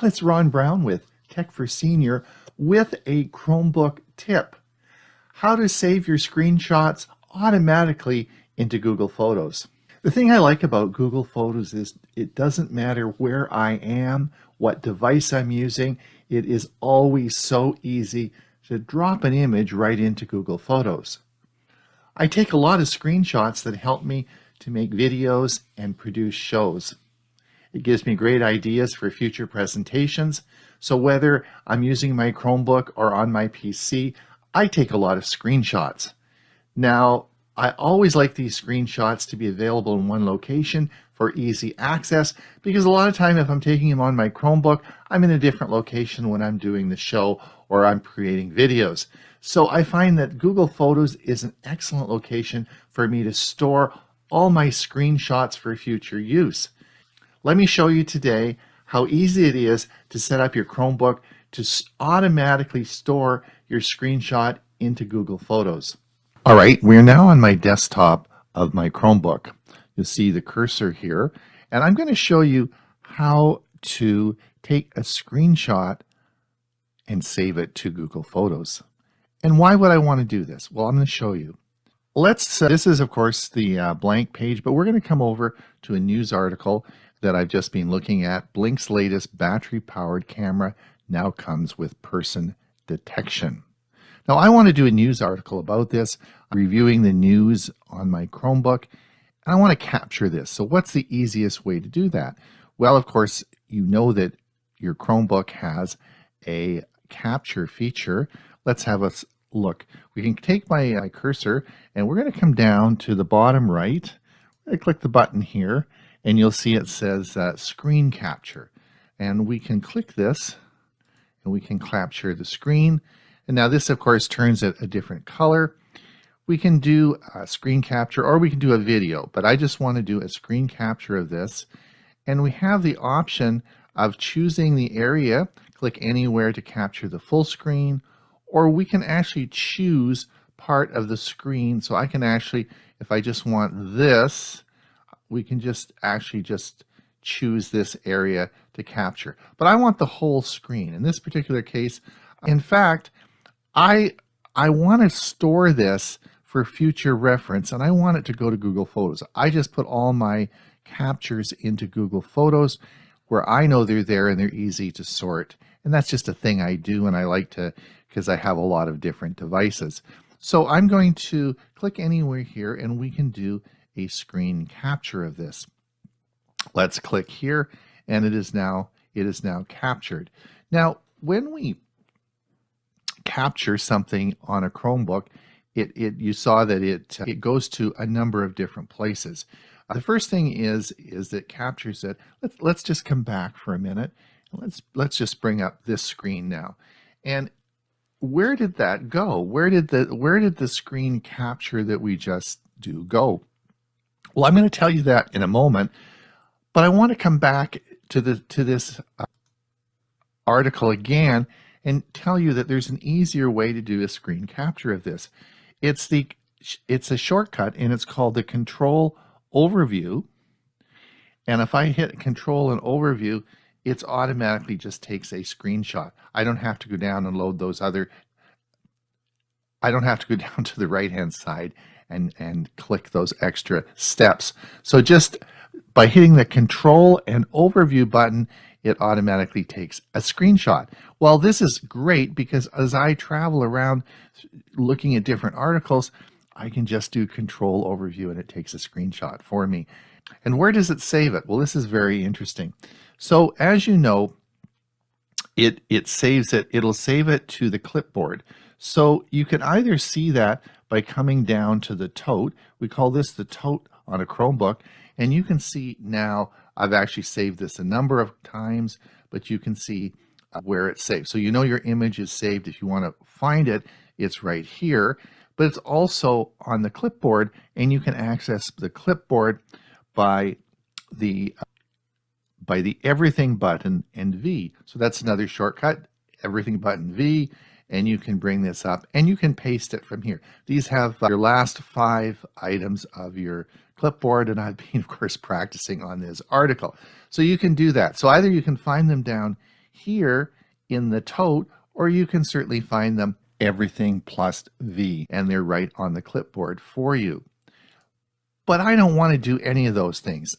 It's Ron Brown with Tech for Senior with a Chromebook tip. How to save your screenshots automatically into Google Photos. The thing I like about Google Photos is it doesn't matter where I am, what device I'm using, it is always so easy to drop an image right into Google Photos. I take a lot of screenshots that help me to make videos and produce shows. It gives me great ideas for future presentations. So whether I'm using my Chromebook or on my PC, I take a lot of screenshots. Now, I always like these screenshots to be available in one location for easy access, because a lot of time if I'm taking them on my Chromebook, I'm in a different location when I'm doing the show or I'm creating videos. So I find that Google Photos is an excellent location for me to store all my screenshots for future use. Let me show you today how easy it is to set up your Chromebook to automatically store your screenshot into Google Photos. All right, we're now on my desktop of my Chromebook. You'll see the cursor here, and I'm going to show you how to take a screenshot and save it to Google Photos. And why would I want to do this? Well, I'm going to show you. This is, of course, the blank page, but we're going to come over to a news article that I've just been looking at. Blink's latest battery-powered camera now comes with person detection. Now, I want to do a news article about this, reviewing the news on my Chromebook, and I want to capture this. So what's the easiest way to do that? Well, of course, you know that your Chromebook has a capture feature. Let's have a look. We can take my cursor, and we're going to come down to the bottom right. I click the button here, and you'll see it says screen capture. And we can click this, and we can capture the screen. And now this, of course, turns it a different color. We can do a screen capture, or we can do a video, but I just want to do a screen capture of this. And we have the option of choosing the area, click anywhere to capture the full screen, or we can actually choose part of the screen. So I can actually, if I just want this, we can just choose this area to capture. But I want the whole screen. In this particular case, in fact, I want to store this for future reference, and I want it to go to Google Photos. I just put all my captures into Google Photos where I know they're there and they're easy to sort. And that's just a thing I do, and I like to, because I have a lot of different devices. So I'm going to click anywhere here, and we can do a screen capture of this. Let's click here, and it is now captured. Now, when we capture something on a Chromebook, you saw that it goes to a number of different places. The first thing is that captures it. Let's just come back for a minute. Let's just bring up this screen now. And where did that go? Where did the screen capture that we just do go? Well, I'm going to tell you that in a moment, but I want to come back to this article again and tell you that there's an easier way to do a screen capture of this. It's a shortcut, and it's called the Control Overview. And if I hit Control and Overview, it automatically just takes a screenshot. I don't have to go down and load those other. I don't have to go down to the right-hand side and click those extra steps. So just by hitting the Control and Overview button, it automatically takes a screenshot. Well, this is great because as I travel around looking at different articles, I can just do Control Overview and it takes a screenshot for me. And where does it save it? Well, this is very interesting. So as you know, it'll save it to the clipboard. So you can either see that by coming down to the tote. We call this the tote on a Chromebook, and you can see now I've actually saved this a number of times, but you can see where it's saved. So you know your image is saved. If you want to find it, it's right here, but it's also on the clipboard, and you can access the clipboard by the Everything button and V. So that's another shortcut, Everything button V, and you can bring this up and you can paste it from here. These have your last 5 items of your clipboard, and I've been, of course, practicing on this article. So you can do that. So either you can find them down here in the tote, or you can certainly find them everything plus V, and they're right on the clipboard for you. But I don't want to do any of those things.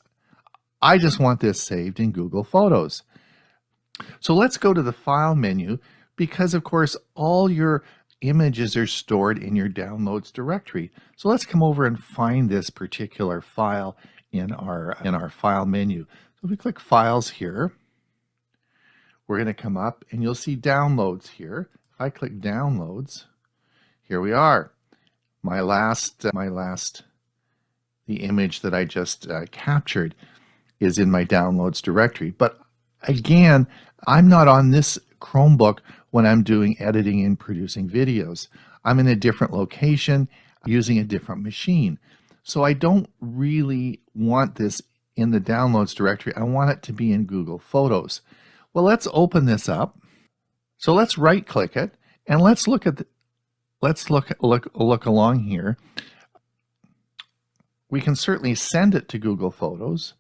I just want this saved in Google Photos. So let's go to the File menu, because of course all your images are stored in your Downloads directory. So let's come over and find this particular file in our File menu. So if we click Files here, we're going to come up and you'll see Downloads here. If I click Downloads, here we are. The image that I just captured is in my Downloads directory. But again, I'm not on this Chromebook when I'm doing editing and producing videos. I'm in a different location using a different machine. So I don't really want this in the Downloads directory. I want it to be in Google Photos. Well, let's open this up. So let's right click it and let's look along here. We can certainly send it to Google Photos.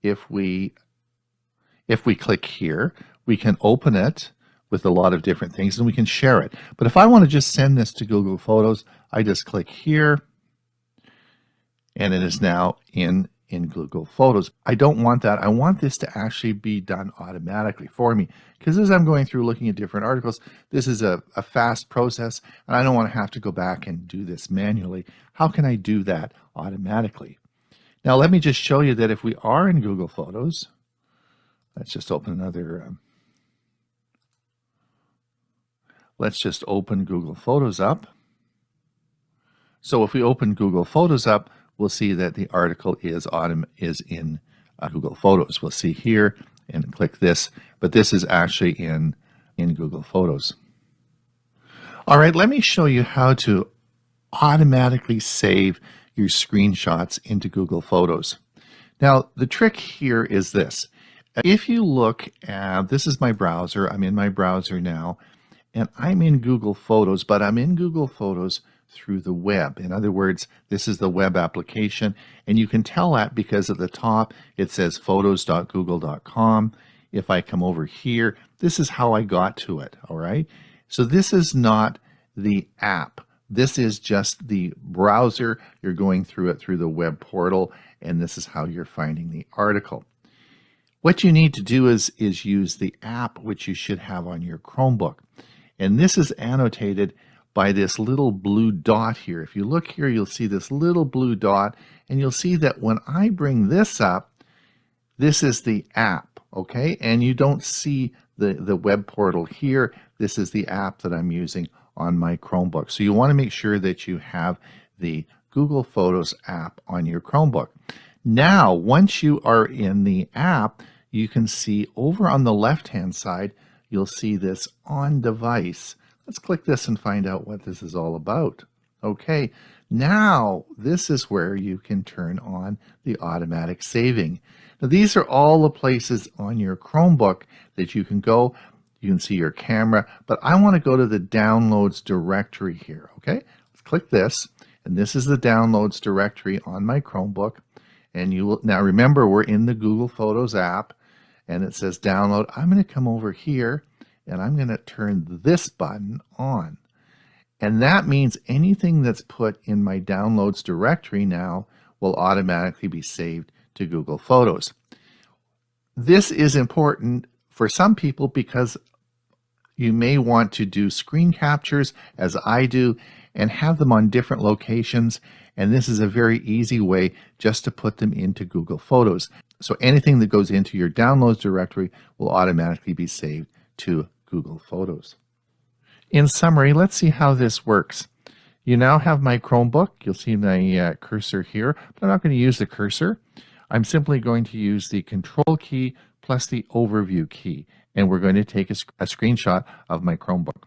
If we click here, we can open it with a lot of different things and we can share it. But if I want to just send this to Google Photos, I just click here and it is now in Google Photos. I don't want that. I want this to actually be done automatically for me, because as I'm going through looking at different articles, this is a fast process and I don't want to have to go back and do this manually. How can I do that automatically? Now let me just show you that if we are in Google Photos, let's just open another, let's just open Google Photos up. So if we open Google Photos up, we'll see that the article is in Google Photos. We'll see here and click this, but this is actually in Google Photos. All right, let me show you how to automatically save your screenshots into Google Photos. Now, the trick here is this. If you look at, this is my browser, I'm in my browser now, and I'm in Google Photos, but I'm in Google Photos through the web. In other words, this is the web application, and you can tell that because at the top it says photos.google.com. If I come over here, this is how I got to it, all right? So this is not the app. This is just the browser. You're going through it through the web portal, and this is how you're finding the article. What you need to do is use the app, which you should have on your Chromebook. And this is annotated by this little blue dot here. If you look here, you'll see this little blue dot, and you'll see that when I bring this up, this is the app, okay? And you don't see the web portal here. This is the app that I'm using on my Chromebook. So you want to make sure that you have the Google Photos app on your Chromebook. Now, once you are in the app, you can see over on the left-hand side, you'll see this on device. Let's click this and find out what this is all about. Okay, now this is where you can turn on the automatic saving. Now these are all the places on your Chromebook that you can go. You can see your camera, but I want to go to the Downloads directory here, okay? Let's click this, and this is the Downloads directory on my Chromebook. And you will, now remember, we're in the Google Photos app, and it says download. I'm going to come over here, and I'm going to turn this button on. And that means anything that's put in my Downloads directory now will automatically be saved to Google Photos. This is important for some people because you may want to do screen captures, as I do, and have them on different locations. And this is a very easy way just to put them into Google Photos. So anything that goes into your Downloads directory will automatically be saved to Google Photos. In summary, let's see how this works. You now have my Chromebook. You'll see my cursor here, but I'm not going to use the cursor. I'm simply going to use the Control key plus the Overview key, and we're going to take a screenshot of my Chromebook.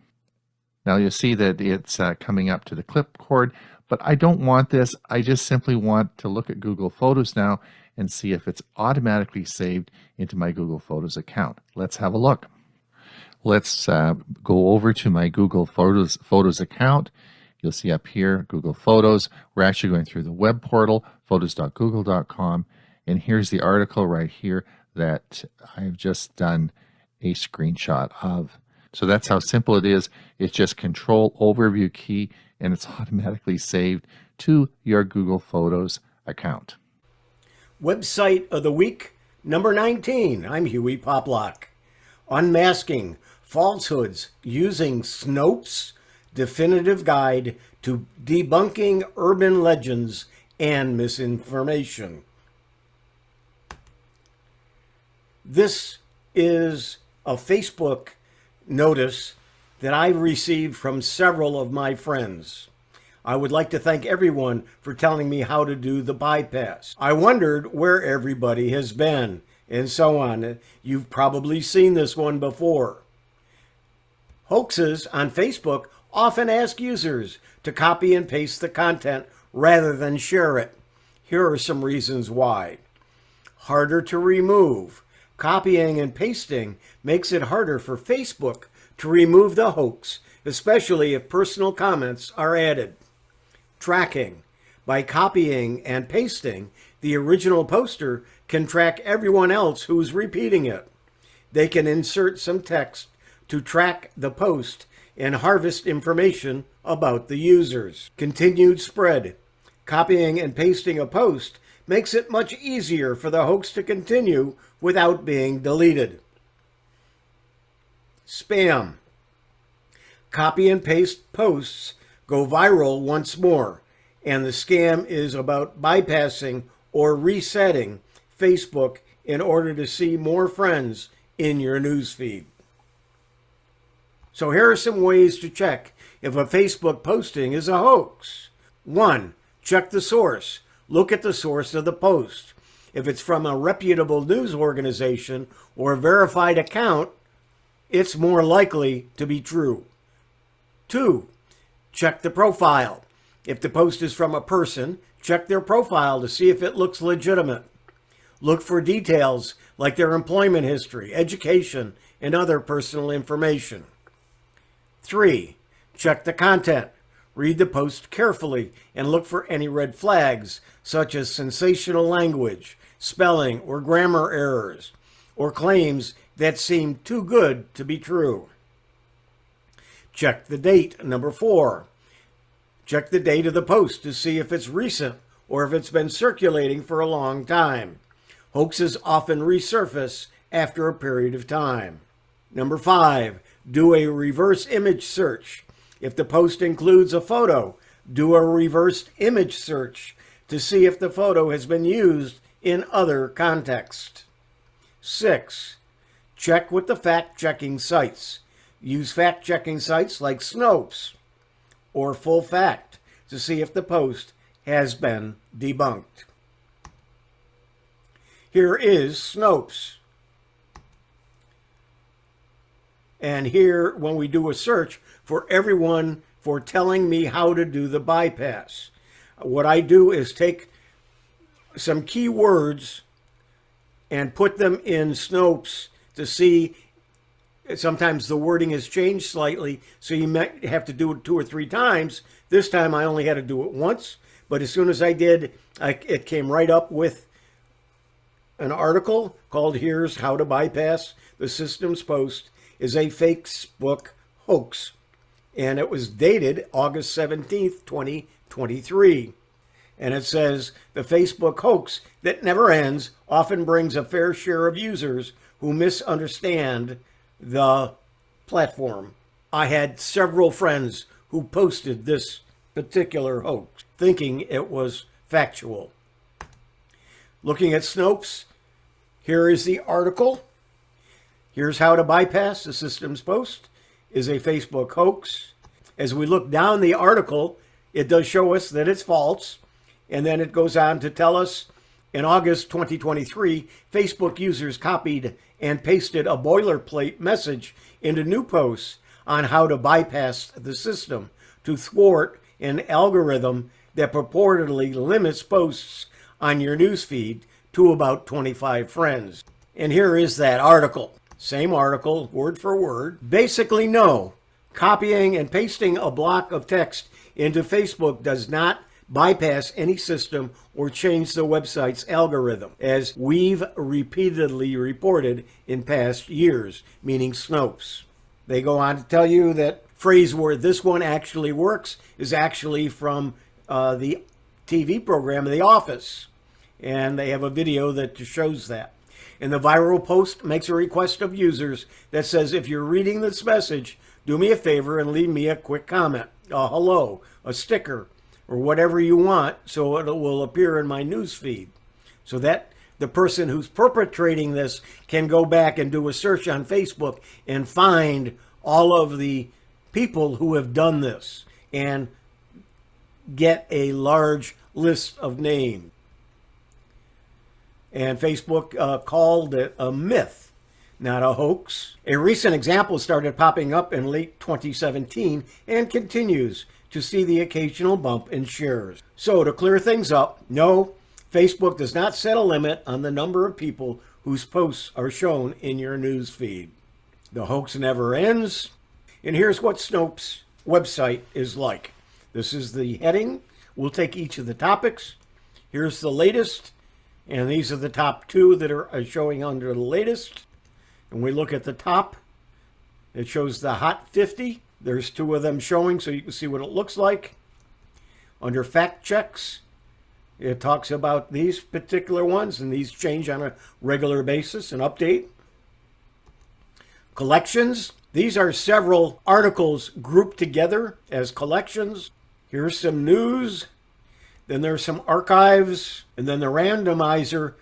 Now you'll see that it's coming up to the clipboard, but I don't want this. I just simply want to look at Google Photos now and see if it's automatically saved into my Google Photos account. Let's have a look. Let's go over to my Google Photos account. You'll see up here, Google Photos. We're actually going through the web portal, photos.google.com. And here's the article right here that I've just done a screenshot of. So that's how simple it is. It's just Control Overview key, and it's automatically saved to your Google Photos account. Website of the week, number 19. I'm Hewie Poplock. Unmasking falsehoods using Snopes' definitive guide to debunking urban legends and misinformation. This is a Facebook notice that I received from several of my friends. I would like to thank everyone for telling me how to do the bypass. I wondered where everybody has been, and so on. You've probably seen this one before. Hoaxes on Facebook often ask users to copy and paste the content rather than share it. Here are some reasons why. Harder to remove. Copying and pasting makes it harder for Facebook to remove the hoax, especially if personal comments are added. Tracking. By copying and pasting, the original poster can track everyone else who's repeating it. They can insert some text to track the post and harvest information about the users. Continued spread. Copying and pasting a post makes it much easier for the hoax to continue without being deleted. Spam. Copy and paste posts go viral once more, and the scam is about bypassing or resetting Facebook in order to see more friends in your newsfeed. So here are some ways to check if a Facebook posting is a hoax. 1. Check the source. Look at the source of the post. If it's from a reputable news organization or a verified account, it's more likely to be true. 2. Check the profile. If the post is from a person, check their profile to see if it looks legitimate. Look for details like their employment history, education, and other personal information. 3. Check the content. Read the post carefully and look for any red flags, such as sensational language, spelling or grammar errors, or claims that seem too good to be true. Check the date. Number 4. Check the date of the post to see if it's recent or if it's been circulating for a long time. Hoaxes often resurface after a period of time. Number 5. Do a reverse image search. If the post includes a photo, do a reverse image search to see if the photo has been used in other contexts. 6. Check with the fact-checking sites. Use fact-checking sites like Snopes or Full Fact to see if the post has been debunked. Here is Snopes. And here, when we do a search for everyone for telling me how to do the bypass, what I do is take some keywords and put them in Snopes to see. Sometimes the wording has changed slightly, so you might have to do it 2 or 3 times. This time I only had to do it once, but as soon as I did, it came right up with an article called "Here's How to Bypass the System's Post is a Facebook Hoax." And it was dated August 17th, 2023. And it says, "The Facebook hoax that never ends often brings a fair share of users who misunderstand the platform." I had several friends who posted this particular hoax, thinking it was factual. Looking at Snopes, here is the article. "Here's How to Bypass the System's Post is a Facebook Hoax." As we look down the article, it does show us that it's false. And then it goes on to tell us, in August 2023, Facebook users copied and pasted a boilerplate message into new posts on how to bypass the system to thwart an algorithm that purportedly limits posts on your newsfeed to about 25 friends. And here is that article. Same article, word for word. Basically, no. Copying and pasting a block of text into Facebook does not bypass any system or change the website's algorithm, as we've repeatedly reported in past years, meaning Snopes. They go on to tell you that phrase where this one actually works is actually from the TV program The Office, and they have a video that shows that. And the viral post makes a request of users that says, if you're reading this message, do me a favor and leave me a quick comment, a hello, a sticker, or whatever you want, so it will appear in my news feed. So that the person who's perpetrating this can go back and do a search on Facebook and find all of the people who have done this and get a large list of names. And Facebook called it a myth, not a hoax. A recent example started popping up in late 2017 and continues to see the occasional bump in shares. So to clear things up, no, Facebook does not set a limit on the number of people whose posts are shown in your news feed. The hoax never ends. And here's what Snopes' website is like. This is the heading. We'll take each of the topics. Here's the latest. And these are the top two that are showing under the latest. And we look at the top. It shows the Hot 50. There's two of them showing so you can see what it looks like. Under fact checks, it talks about these particular ones, and these change on a regular basis and update. Collections. These are several articles grouped together as collections. Here's some news. Then there's some archives, and then the randomizer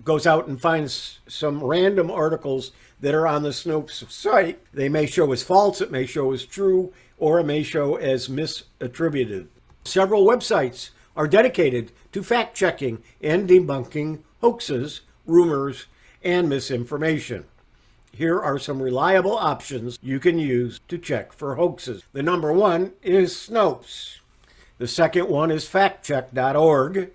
goes out and finds some random articles that are on the Snopes site. They may show as false, it may show as true, or it may show as misattributed. Several websites are dedicated to fact-checking and debunking hoaxes, rumors, and misinformation. Here are some reliable options you can use to check for hoaxes. The number one is Snopes. The second one is factcheck.org.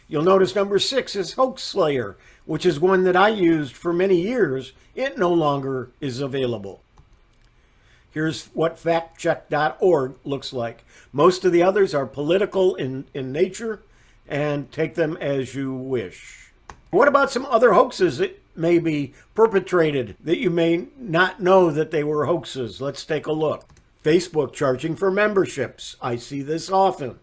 You'll notice number 6 is HoaxSlayer, which is one that I used for many years. It no longer is available. Here's what factcheck.org looks like. Most of the others are political in nature, and take them as you wish. What about some other hoaxes that may be perpetrated that you may not know that they were hoaxes? Let's take a look. Facebook charging for memberships. I see this often.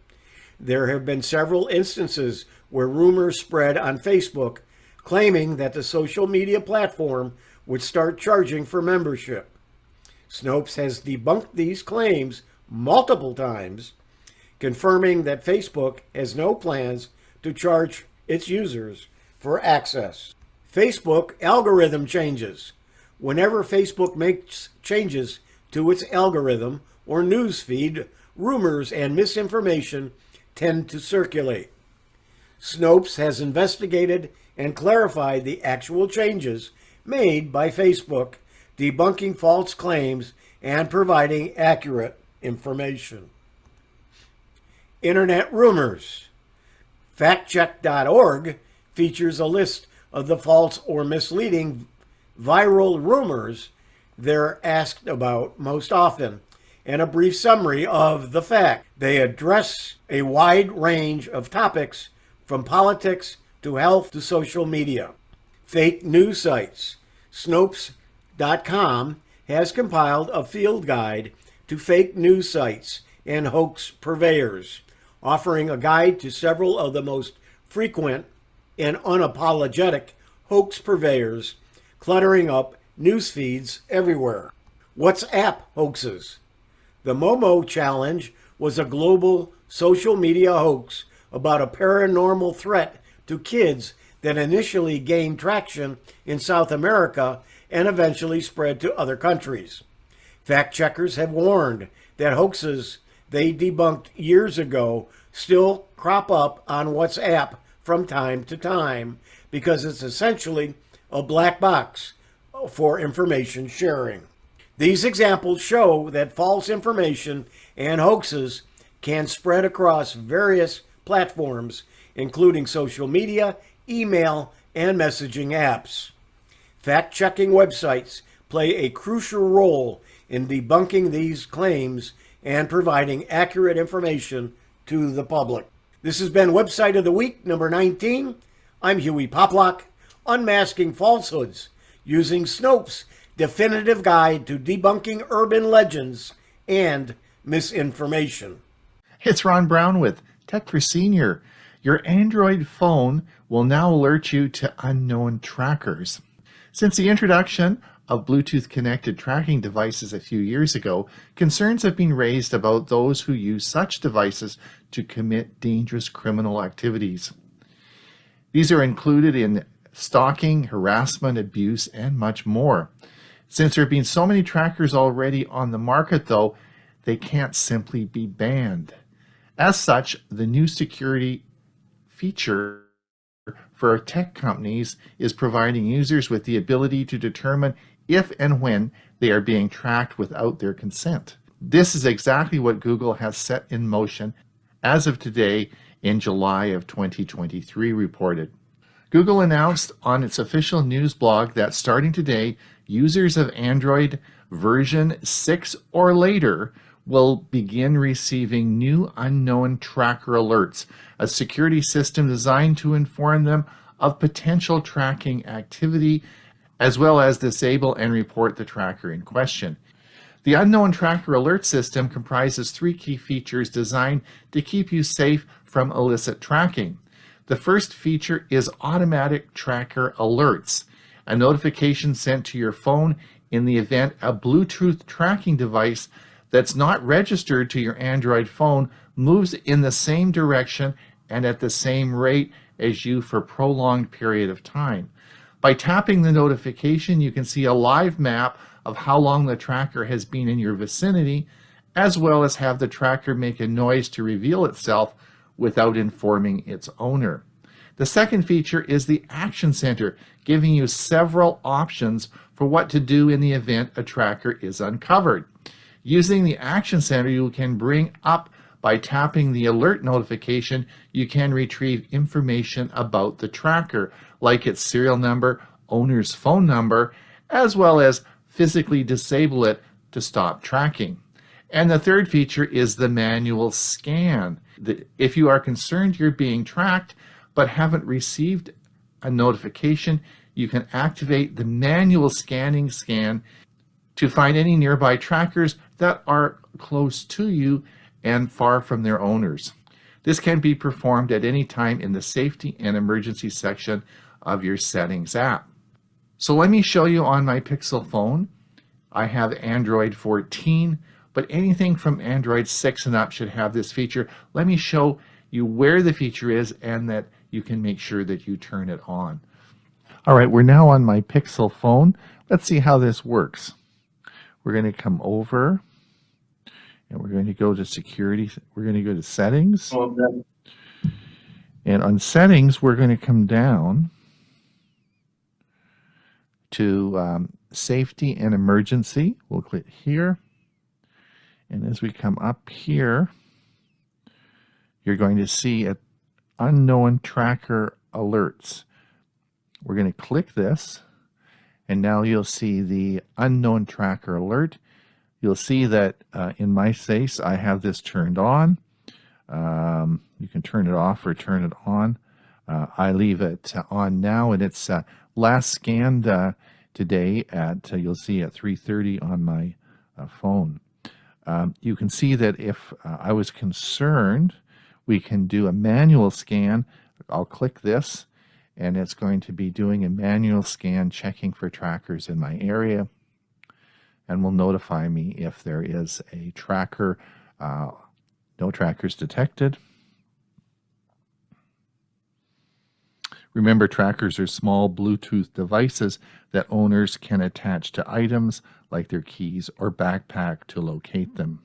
There have been several instances where rumors spread on Facebook claiming that the social media platform would start charging for membership. Snopes has debunked these claims multiple times, confirming that Facebook has no plans to charge its users for access. Facebook algorithm changes. Whenever Facebook makes changes to its algorithm or news feed, rumors and misinformation tend to circulate. Snopes has investigated and clarified the actual changes made by Facebook, debunking false claims and providing accurate information. Internet rumors. Factcheck.org features a list of the false or misleading viral rumors they're asked about most often, and a brief summary of the fact. They address a wide range of topics from politics to health to social media. Fake news sites. Snopes.com has compiled a field guide to fake news sites and hoax purveyors, offering a guide to several of the most frequent and unapologetic hoax purveyors cluttering up news feeds everywhere. WhatsApp hoaxes. The Momo Challenge was a global social media hoax about a paranormal threat to kids that initially gained traction in South America and eventually spread to other countries. Fact checkers have warned that hoaxes they debunked years ago still crop up on WhatsApp from time to time because it's essentially a black box for information sharing. These examples show that false information and hoaxes can spread across various platforms, including social media, email, and messaging apps. Fact-checking websites play a crucial role in debunking these claims and providing accurate information to the public. This has been Website of the Week number 19. I'm Hewie Poplock, unmasking falsehoods using Snopes' definitive guide to debunking urban legends and misinformation. It's Ron Brown with Tech for Senior. Your Android phone will now alert you to unknown trackers. Since the introduction of Bluetooth-connected tracking devices a few years ago, concerns have been raised about those who use such devices to commit dangerous criminal activities. These are included in stalking, harassment, abuse, and much more. Since there have been so many trackers already on the market, though, they can't simply be banned. As such, the new security feature for tech companies is providing users with the ability to determine if and when they are being tracked without their consent. This is exactly what Google has set in motion as of today in July of 2023 reported. Google announced on its official news blog that starting today, users of Android version 6 or later will begin receiving new unknown tracker alerts, a security system designed to inform them of potential tracking activity, as well as disable and report the tracker in question. The Unknown Tracker Alert System comprises 3 key features designed to keep you safe from illicit tracking. The first feature is automatic tracker alerts, a notification sent to your phone in the event a Bluetooth tracking device that's not registered to your Android phone moves in the same direction and at the same rate as you for a prolonged period of time. By tapping the notification, you can see a live map of how long the tracker has been in your vicinity, as well as have the tracker make a noise to reveal itself without informing its owner. The second feature is the Action Center, giving you several options for what to do in the event a tracker is uncovered. Using the Action Center, you can bring up by tapping the alert notification, you can retrieve information about the tracker, like its serial number, owner's phone number, as well as physically disable it to stop tracking. And the third feature is the manual scan. If you are concerned you're being tracked but haven't received a notification, you can activate the manual scan to find any nearby trackers that are close to you and far from their owners. This can be performed at any time in the Safety and Emergency section of your Settings app. So let me show you on my Pixel phone. I have Android 14, but anything from Android 6 and up should have this feature. Let me show you where the feature is and that you can make sure that you turn it on. All right, we're now on my Pixel phone. Let's see how this works. We're going to come over and we're going to go to security. We're going to go to settings. And on settings, we're going to come down to safety and emergency. We'll click here. And as we come up here, you're going to see unknown tracker alerts. We're going to click this. And now you'll see the unknown tracker alert. You'll see that in my case, I have this turned on. You can turn it off or turn it on. I leave it on now, and it's last scanned today at, you'll see at 3:30 on my phone. You can see that if I was concerned, we can do a manual scan. I'll click this, and it's going to be doing a manual scan, checking for trackers in my area, and will notify me if there is a tracker. No trackers detected. Remember, trackers are small Bluetooth devices that owners can attach to items like their keys or backpack to locate them.